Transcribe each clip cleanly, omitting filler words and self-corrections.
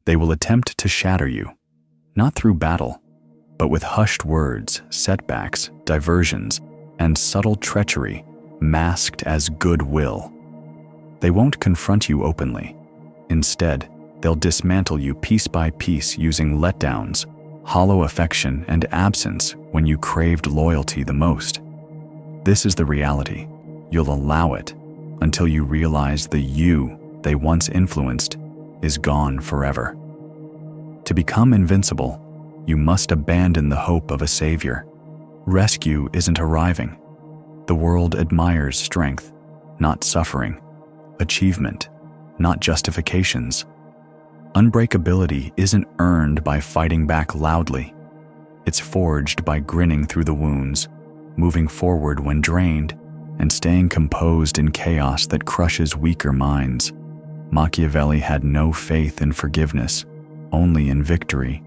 They will attempt to shatter you, not through battle, but with hushed words, setbacks, diversions, and subtle treachery masked as goodwill. They won't confront you openly. Instead, they'll dismantle you piece by piece using letdowns, hollow affection, and absence when you craved loyalty the most. This is the reality. You'll allow it until you realize the you they once influenced is gone forever. To become invincible, you must abandon the hope of a savior. Rescue isn't arriving. The world admires strength, not suffering, achievement, not justifications. Unbreakability isn't earned by fighting back loudly. It's forged by grinning through the wounds, moving forward when drained, and staying composed in chaos that crushes weaker minds. Machiavelli had no faith in forgiveness, only in victory.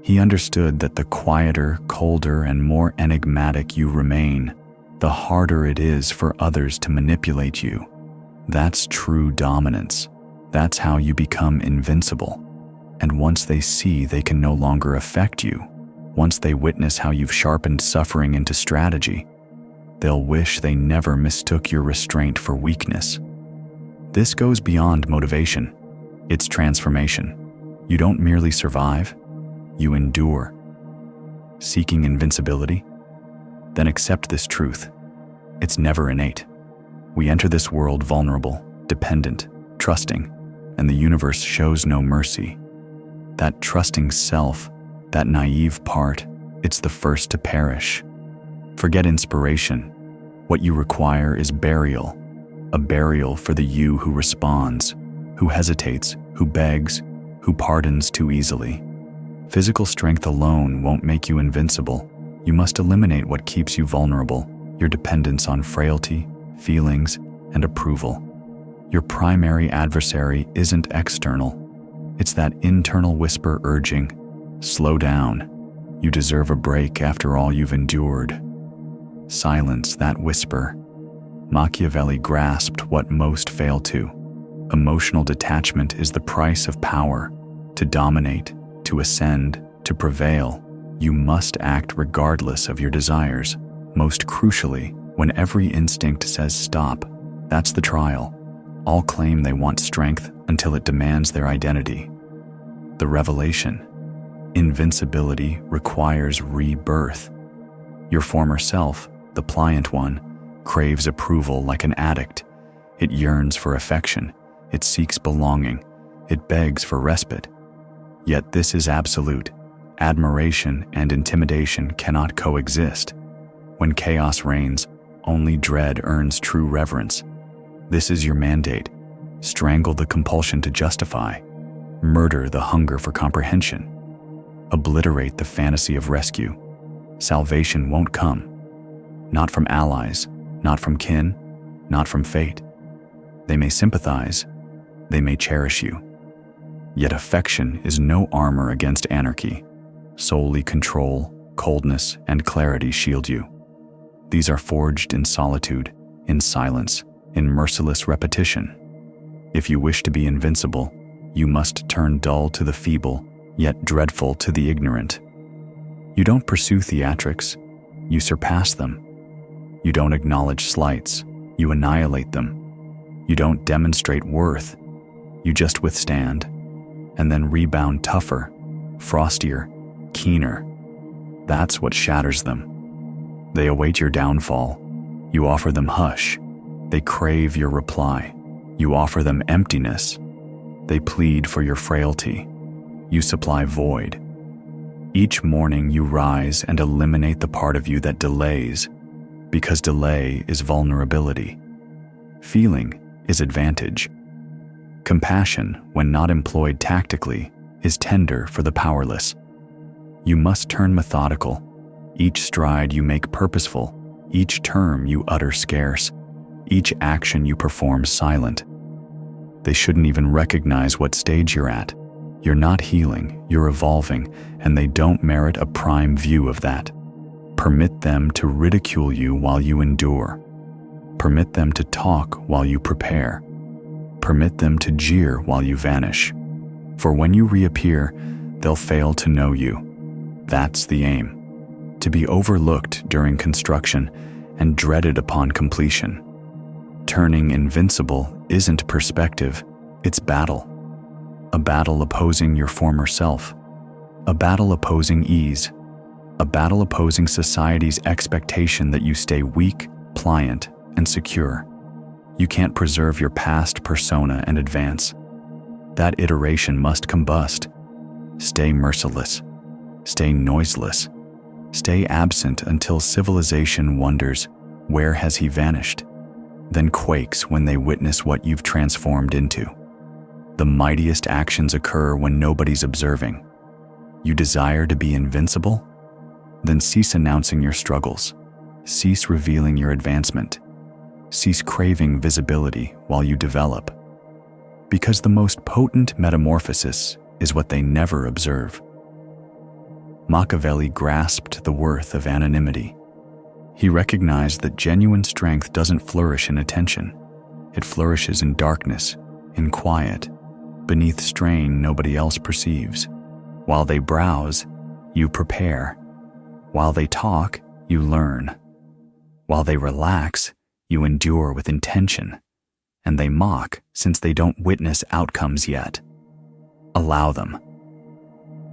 He understood that the quieter, colder, and more enigmatic you remain, the harder it is for others to manipulate you. That's true dominance. That's how you become invincible. And once they see they can no longer affect you, once they witness how you've sharpened suffering into strategy, they'll wish they never mistook your restraint for weakness. This goes beyond motivation. It's transformation. You don't merely survive, you endure. Seeking invincibility? Then accept this truth. It's never innate. We enter this world vulnerable, dependent, trusting, and the universe shows no mercy. That trusting self, that naive part, it's the first to perish. Forget inspiration. What you require is burial, a burial for the you who responds, who hesitates, who begs, who pardons too easily. Physical strength alone won't make you invincible. You must eliminate what keeps you vulnerable, your dependence on frailty, feelings, and approval. Your primary adversary isn't external. It's that internal whisper urging, slow down. You deserve a break after all you've endured. Silence that whisper. Machiavelli grasped what most fail to. Emotional detachment is the price of power. To dominate, to ascend, to prevail, you must act regardless of your desires. Most crucially, when every instinct says stop, that's the trial. All claim they want strength until it demands their identity. The revelation. Invincibility requires rebirth. Your former self, the pliant one, craves approval like an addict. It yearns for affection. It seeks belonging. It begs for respite. Yet this is absolute. Admiration and intimidation cannot coexist. When chaos reigns, only dread earns true reverence. This is your mandate. Strangle the compulsion to justify. Murder the hunger for comprehension. Obliterate the fantasy of rescue. Salvation won't come. Not from allies, not from kin, not from fate. They may sympathize, they may cherish you. Yet affection is no armor against anarchy. Solely control, coldness, and clarity shield you. These are forged in solitude, in silence, in merciless repetition. If you wish to be invincible, you must turn dull to the feeble, yet dreadful to the ignorant. You don't pursue theatrics, you surpass them. You don't acknowledge slights, you annihilate them. You don't demonstrate worth, you just withstand, and then rebound tougher, frostier, keener. That's what shatters them. They await your downfall. You offer them hush. They crave your reply. You offer them emptiness. They plead for your frailty. You supply void. Each morning you rise and eliminate the part of you that delays, because delay is vulnerability. Feeling is advantage. Compassion, when not employed tactically, is tender for the powerless. You must turn methodical. Each stride you make purposeful. Each term you utter scarce. Each action you perform silent. They shouldn't even recognize what stage you're at. You're not healing, you're evolving, and they don't merit a prime view of that. Permit them to ridicule you while you endure. Permit them to talk while you prepare. Permit them to jeer while you vanish. For when you reappear, they'll fail to know you. That's the aim. To be overlooked during construction and dreaded upon completion. Turning invincible isn't perspective, it's battle. A battle opposing your former self. A battle opposing ease. A battle opposing society's expectation that you stay weak, pliant, and secure. You can't preserve your past persona and advance. That iteration must combust. Stay merciless. Stay noiseless. Stay absent until civilization wonders, where has he vanished? Then quakes when they witness what you've transformed into. The mightiest actions occur when nobody's observing. You desire to be invincible? Then cease announcing your struggles. Cease revealing your advancement. Cease craving visibility while you develop. Because the most potent metamorphosis is what they never observe. Machiavelli grasped the worth of anonymity. He recognized that genuine strength doesn't flourish in attention. It flourishes in darkness, in quiet, beneath strain nobody else perceives. While they browse, you prepare. While they talk, you learn. While they relax, you endure with intention. And they mock since they don't witness outcomes yet. Allow them.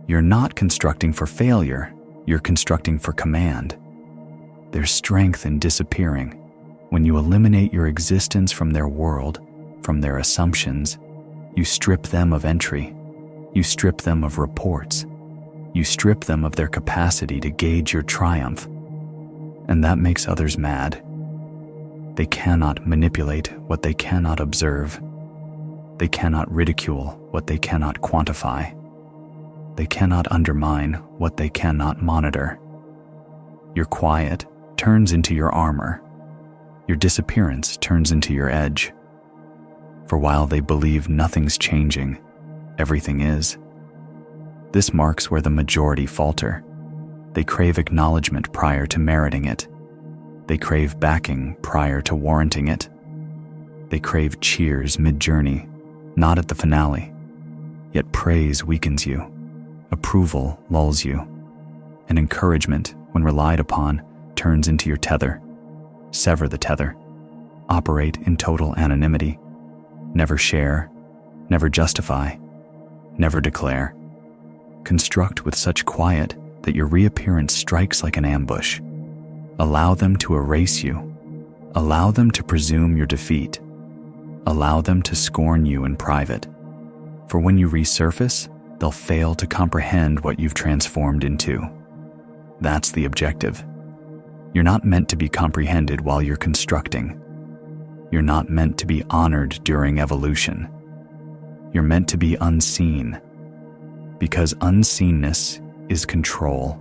You're not constructing for failure, you're constructing for command. There's strength in disappearing. When you eliminate your existence from their world, from their assumptions, you strip them of entry. You strip them of reports. You strip them of their capacity to gauge your triumph. And that makes others mad. They cannot manipulate what they cannot observe. They cannot ridicule what they cannot quantify. They cannot undermine what they cannot monitor. Your quiet turns into your armor. Your disappearance turns into your edge. For while they believe nothing's changing, everything is. This marks where the majority falter. They crave acknowledgement prior to meriting it. They crave backing prior to warranting it. They crave cheers mid-journey, not at the finale. Yet praise weakens you. Approval lulls you. And encouragement, when relied upon, turns into your tether. Sever the tether. Operate in total anonymity. Never share. Never justify. Never declare. Construct with such quiet that your reappearance strikes like an ambush. Allow them to erase you. Allow them to presume your defeat. Allow them to scorn you in private. For when you resurface, they'll fail to comprehend what you've transformed into. That's the objective. You're not meant to be comprehended while you're constructing. You're not meant to be honored during evolution. You're meant to be unseen. Because unseenness is control.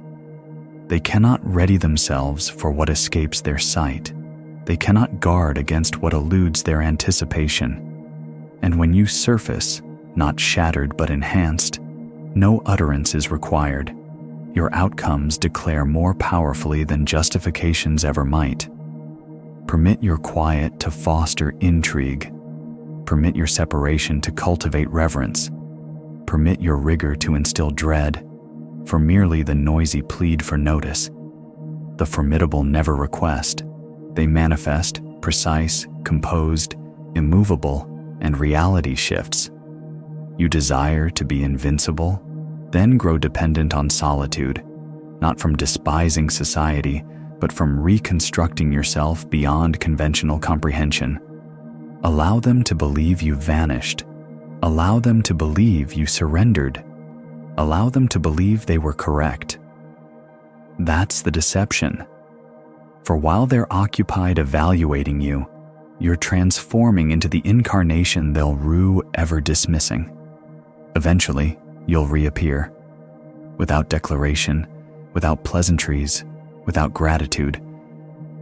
They cannot ready themselves for what escapes their sight. They cannot guard against what eludes their anticipation. And when you surface, not shattered but enhanced, no utterance is required. Your outcomes declare more powerfully than justifications ever might. Permit your quiet to foster intrigue. Permit your separation to cultivate reverence. Permit your rigor to instill dread, for merely the noisy plead for notice. The formidable never request. They manifest, precise, composed, immovable, and reality shifts. You desire to be invincible? Then grow dependent on solitude, not from despising society, but from reconstructing yourself beyond conventional comprehension. Allow them to believe you vanished. Allow them to believe you surrendered. Allow them to believe they were correct. That's the deception. For while they're occupied evaluating you, you're transforming into the incarnation they'll rue ever dismissing. Eventually, you'll reappear. Without declaration, without pleasantries, without gratitude,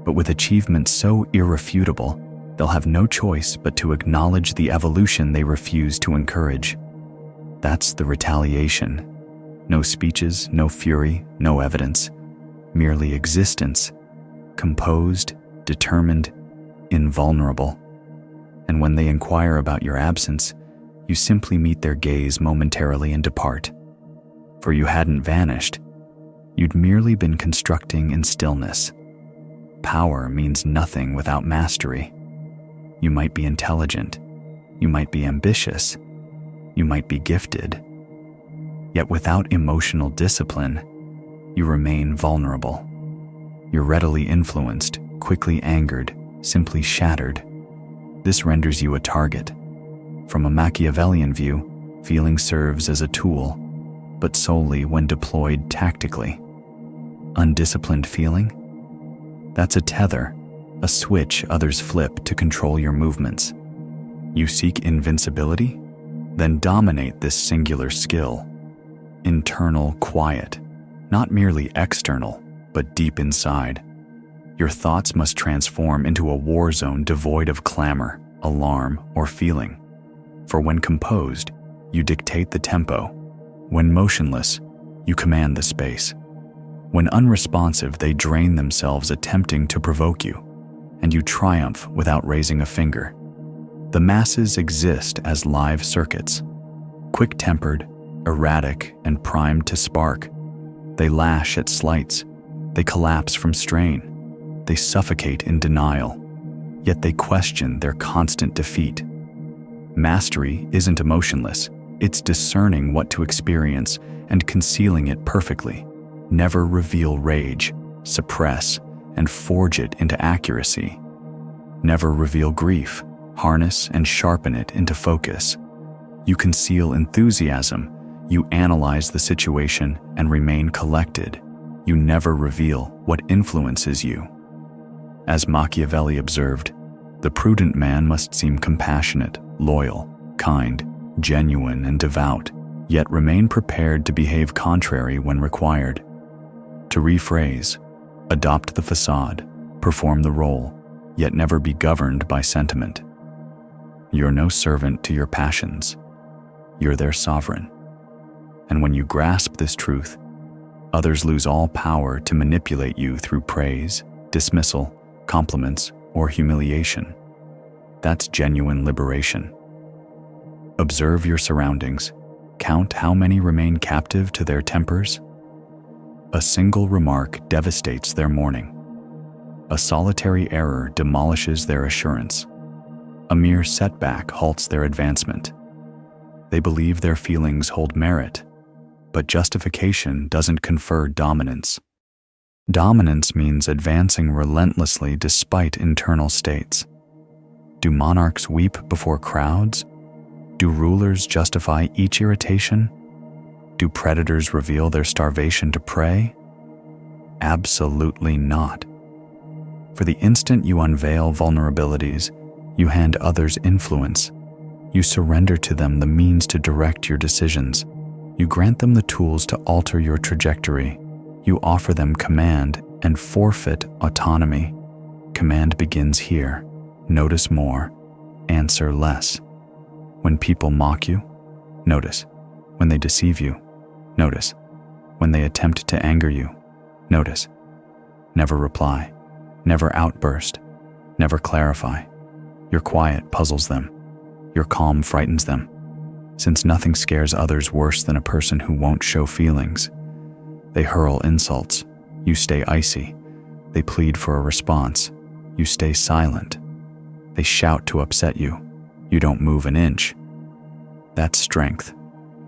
but with achievements so irrefutable, they'll have no choice but to acknowledge the evolution they refuse to encourage. That's the retaliation. No speeches, no fury, no evidence, merely existence, composed, determined, invulnerable. And when they inquire about your absence, You simply meet their gaze momentarily and depart. For you hadn't vanished. You'd merely been constructing in stillness. Power means nothing without mastery. You might be intelligent. You might be ambitious. You might be gifted. Yet without emotional discipline, you remain vulnerable. You're readily influenced, quickly angered, simply shattered. This renders you a target. From a Machiavellian view, feeling serves as a tool, but solely when deployed tactically. Undisciplined feeling? That's a tether, a switch others flip to control your movements. You seek invincibility? Then dominate this singular skill. Internal quiet, not merely external, but deep inside. Your thoughts must transform into a war zone devoid of clamor, alarm, or feeling. For when composed, you dictate the tempo. When motionless, you command the space. When unresponsive, they drain themselves attempting to provoke you, and you triumph without raising a finger. The masses exist as live circuits, quick-tempered, erratic, and primed to spark. They lash at slights. They collapse from strain. They suffocate in denial, yet they question their constant defeat. Mastery isn't emotionless. It's discerning what to experience and concealing it perfectly. Never reveal rage, suppress, and forge it into accuracy. Never reveal grief, harness and sharpen it into focus. You conceal enthusiasm. You analyze the situation and remain collected. You never reveal what influences you. As Machiavelli observed, the prudent man must seem compassionate, loyal, kind, genuine, and devout, yet remain prepared to behave contrary when required. To rephrase, adopt the facade, perform the role, yet never be governed by sentiment. You're no servant to your passions. You're their sovereign. And when you grasp this truth, others lose all power to manipulate you through praise, dismissal, compliments, or humiliation. That's genuine liberation. Observe your surroundings. Count how many remain captive to their tempers. A single remark devastates their morning. A solitary error demolishes their assurance. A mere setback halts their advancement. They believe their feelings hold merit, but justification doesn't confer dominance. Dominance means advancing relentlessly despite internal states. Do monarchs weep before crowds? Do rulers justify each irritation? Do predators reveal their starvation to prey? Absolutely not. For the instant you unveil vulnerabilities, you hand others influence. You surrender to them the means to direct your decisions. You grant them the tools to alter your trajectory. You offer them command and forfeit autonomy. Command begins here. Notice more. Answer less. When people mock you, notice. When they deceive you, notice. When they attempt to anger you, notice. Never reply. Never outburst. Never clarify. Your quiet puzzles them. Your calm frightens them. Since nothing scares others worse than a person who won't show feelings. They hurl insults. You stay icy. They plead for a response. You stay silent. They shout to upset you. You don't move an inch. That's strength.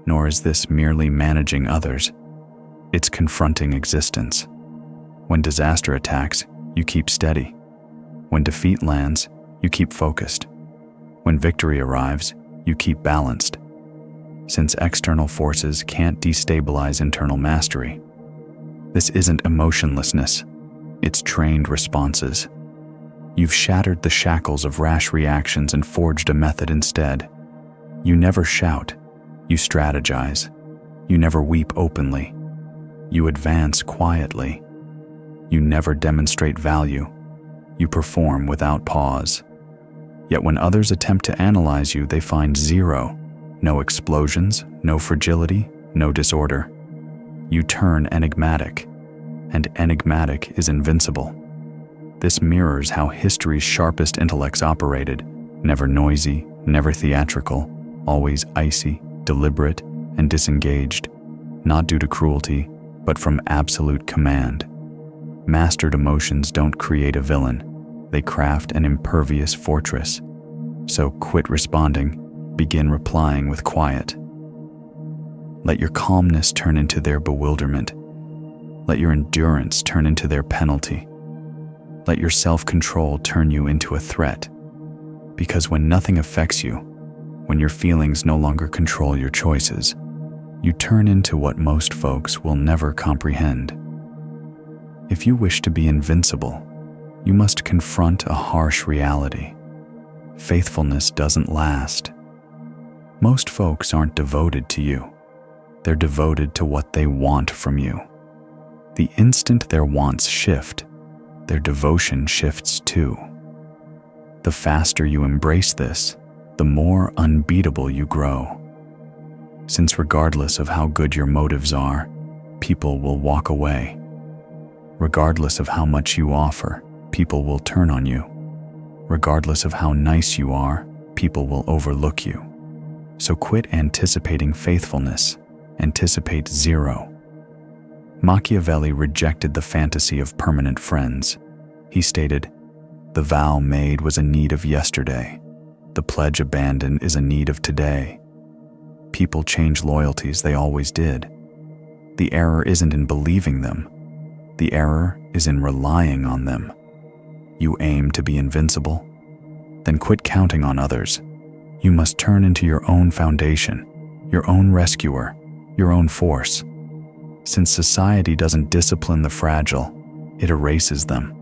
Nor is this merely managing others. It's confronting existence. When disaster attacks, you keep steady. When defeat lands, you keep focused. When victory arrives, you keep balanced. Since external forces can't destabilize internal mastery, this isn't emotionlessness, it's trained responses. You've shattered the shackles of rash reactions and forged a method instead. You never shout, you strategize. You never weep openly. You advance quietly. You never demonstrate value. You perform without pause. Yet when others attempt to analyze you, they find zero. No explosions, no fragility, no disorder. You turn enigmatic, and enigmatic is invincible. This mirrors how history's sharpest intellects operated, never noisy, never theatrical, always icy, deliberate, and disengaged, not due to cruelty, but from absolute command. Mastered emotions don't create a villain, they craft an impervious fortress. So quit responding, begin replying with quiet. Let your calmness turn into their bewilderment. Let your endurance turn into their penalty. Let your self-control turn you into a threat. Because when nothing affects you, when your feelings no longer control your choices, you turn into what most folks will never comprehend. If you wish to be invincible, you must confront a harsh reality. Faithfulness doesn't last. Most folks aren't devoted to you. They're devoted to what they want from you. The instant their wants shift, their devotion shifts too. The faster you embrace this, the more unbeatable you grow. Since regardless of how good your motives are, people will walk away. Regardless of how much you offer, people will turn on you. Regardless of how nice you are, people will overlook you. So quit anticipating faithfulness, anticipate zero. Machiavelli rejected the fantasy of permanent friends. He stated, "The vow made was a need of yesterday. The pledge abandoned is a need of today." People change loyalties, they always did. The error isn't in believing them. The error is in relying on them. You aim to be invincible? Then quit counting on others. You must turn into your own foundation, your own rescuer, your own force. Since society doesn't discipline the fragile, it erases them.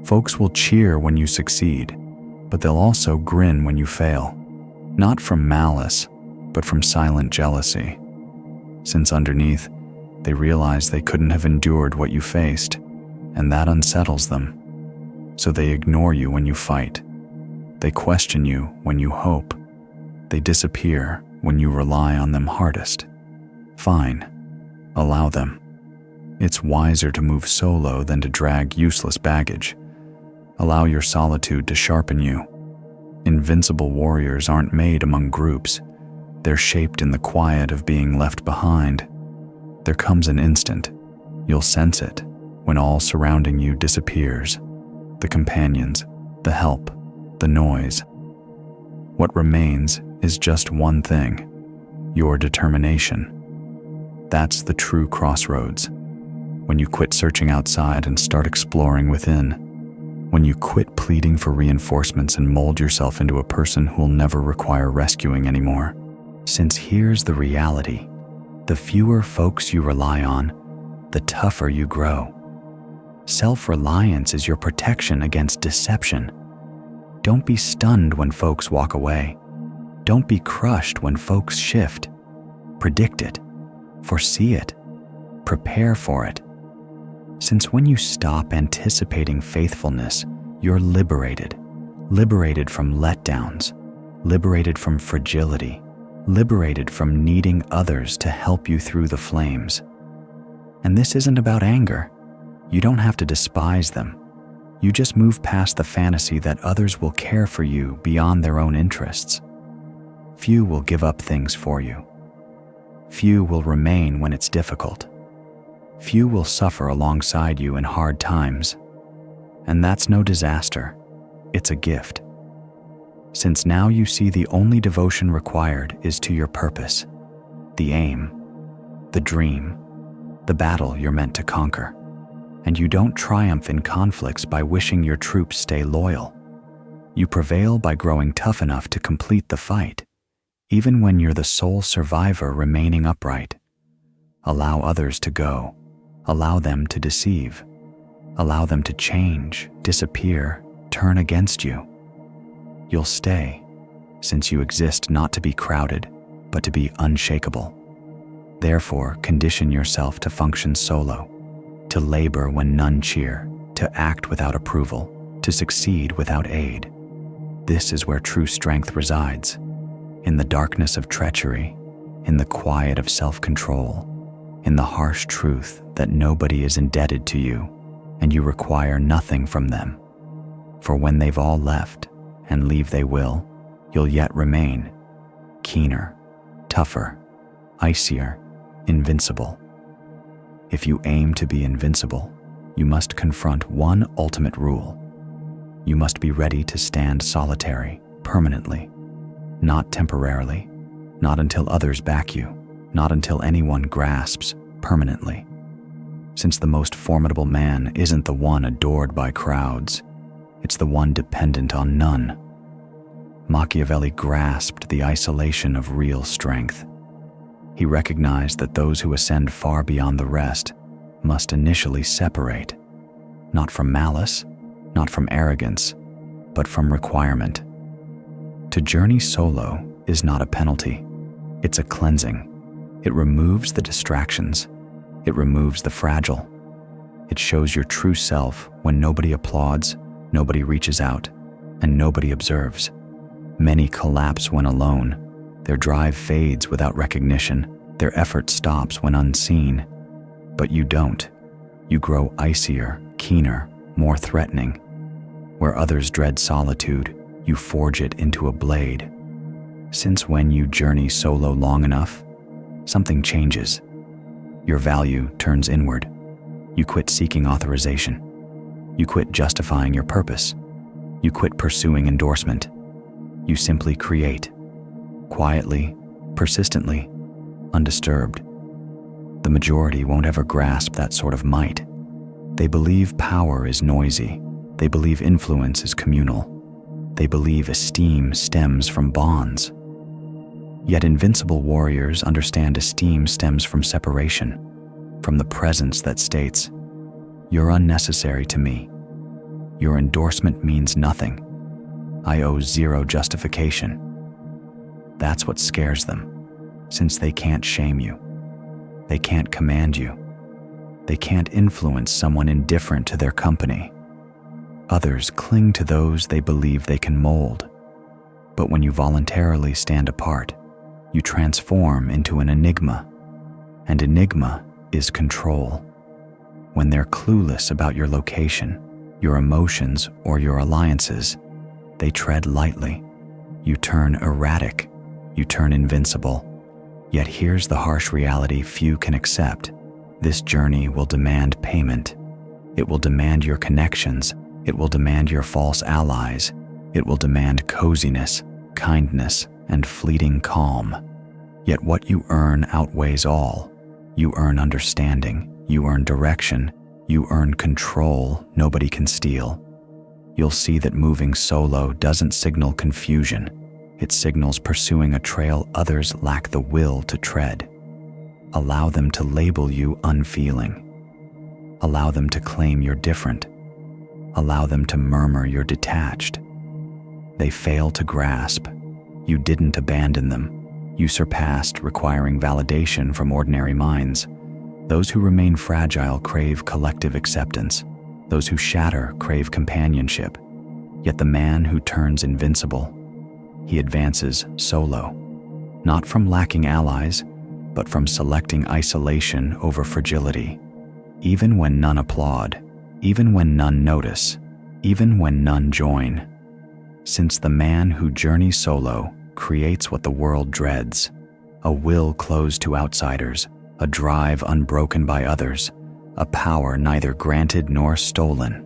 Folks will cheer when you succeed, but they'll also grin when you fail, not from malice, but from silent jealousy. Since underneath, they realize they couldn't have endured what you faced, and that unsettles them. So they ignore you when you fight. They question you when you hope. They disappear when you rely on them hardest. Fine, allow them. It's wiser to move solo than to drag useless baggage. Allow your solitude to sharpen you. Invincible warriors aren't made among groups. They're shaped in the quiet of being left behind. There comes an instant, you'll sense it, when all surrounding you disappears. The companions, the help, the noise. What remains is just one thing, your determination. That's the true crossroads. When you quit searching outside and start exploring within. When you quit pleading for reinforcements and mold yourself into a person who will never require rescuing anymore. Since here's the reality, the fewer folks you rely on, the tougher you grow. Self-reliance is your protection against deception. Don't be stunned when folks walk away. Don't be crushed when folks shift. Predict it. Foresee it. Prepare for it. Since when you stop anticipating faithfulness, you're liberated. Liberated from letdowns. Liberated from fragility. Liberated from needing others to help you through the flames. And this isn't about anger. You don't have to despise them. You just move past the fantasy that others will care for you beyond their own interests. Few will give up things for you. Few will remain when it's difficult. Few will suffer alongside you in hard times. And that's no disaster. It's a gift. Since now you see the only devotion required is to your purpose, the aim, the dream, the battle you're meant to conquer. And you don't triumph in conflicts by wishing your troops stay loyal. You prevail by growing tough enough to complete the fight, even when you're the sole survivor remaining upright. Allow others to go. Allow them to deceive. Allow them to change, disappear, turn against you. You'll stay, since you exist not to be crowded, but to be unshakable. Therefore, condition yourself to function solo, to labor when none cheer, to act without approval, to succeed without aid. This is where true strength resides, in the darkness of treachery, in the quiet of self-control, in the harsh truth that nobody is indebted to you, and you require nothing from them. For when they've all left, and leave they will, you'll yet remain. keener, tougher, icier, invincible. If you aim to be invincible, you must confront one ultimate rule. You must be ready to stand solitary, permanently, not temporarily, not until others back you, not until anyone grasps, permanently. Since the most formidable man isn't the one adored by crowds, it's the one dependent on none. Machiavelli grasped the isolation of real strength. He recognized that those who ascend far beyond the rest must initially separate, not from malice, not from arrogance, but from requirement. To journey solo is not a penalty, it's a cleansing. It removes the distractions, it removes the fragile. It shows your true self when nobody applauds, nobody reaches out, and nobody observes. Many collapse when alone. Their drive fades without recognition. Their effort stops when unseen. But you don't. You grow icier, keener, more threatening. Where others dread solitude, you forge it into a blade. Since when you journey solo long enough, something changes. Your value turns inward. You quit seeking authorization. You quit justifying your purpose. You quit pursuing endorsement. You simply create, quietly, persistently, undisturbed. The majority won't ever grasp that sort of might. They believe power is noisy. They believe influence is communal. They believe esteem stems from bonds. Yet invincible warriors understand esteem stems from separation, from the presence that states, "You're unnecessary to me. Your endorsement means nothing. I owe zero justification." That's what scares them, since they can't shame you. They can't command you. They can't influence someone indifferent to their company. Others cling to those they believe they can mold. But when you voluntarily stand apart, you transform into an enigma. And enigma is control. When they're clueless about your location, your emotions, or your alliances, they tread lightly. You turn erratic. You turn invincible. Yet here's the harsh reality few can accept. This journey will demand payment. It will demand your connections. It will demand your false allies. It will demand coziness, kindness, and fleeting calm. Yet what you earn outweighs all. You earn understanding. You earn direction. You earn control nobody can steal. You'll see that moving solo doesn't signal confusion. It signals pursuing a trail others lack the will to tread. Allow them to label you unfeeling. Allow them to claim you're different. Allow them to murmur you're detached. They fail to grasp. You didn't abandon them. You surpassed requiring validation from ordinary minds. Those who remain fragile crave collective acceptance. Those who shatter crave companionship. Yet the man who turns invincible, he advances solo, not from lacking allies, but from selecting isolation over fragility. Even when none applaud, even when none notice, even when none join. Since the man who journeys solo creates what the world dreads, a will closed to outsiders, a drive unbroken by others, a power neither granted nor stolen.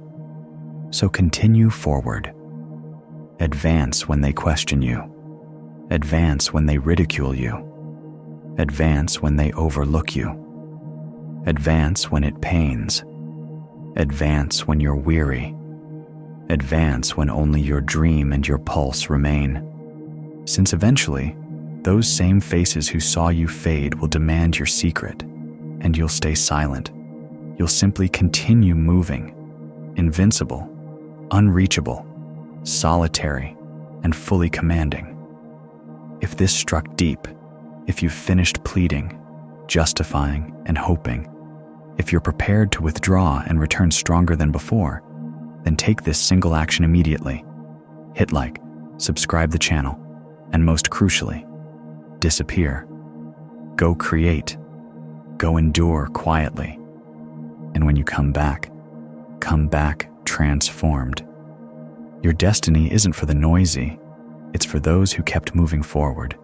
So continue forward. Advance when they question you. Advance when they ridicule you. Advance when they overlook you. Advance when it pains. Advance when you're weary. Advance when only your dream and your pulse remain. Since eventually, those same faces who saw you fade will demand your secret, and you'll stay silent. You'll simply continue moving, invincible, unreachable, solitary, and fully commanding. If this struck deep, if you've finished pleading, justifying, and hoping, if you're prepared to withdraw and return stronger than before, then take this single action immediately. Hit like, subscribe the channel, and most crucially, disappear. Go create. Go endure quietly. And when you come back transformed. Your destiny isn't for the noisy, it's for those who kept moving forward.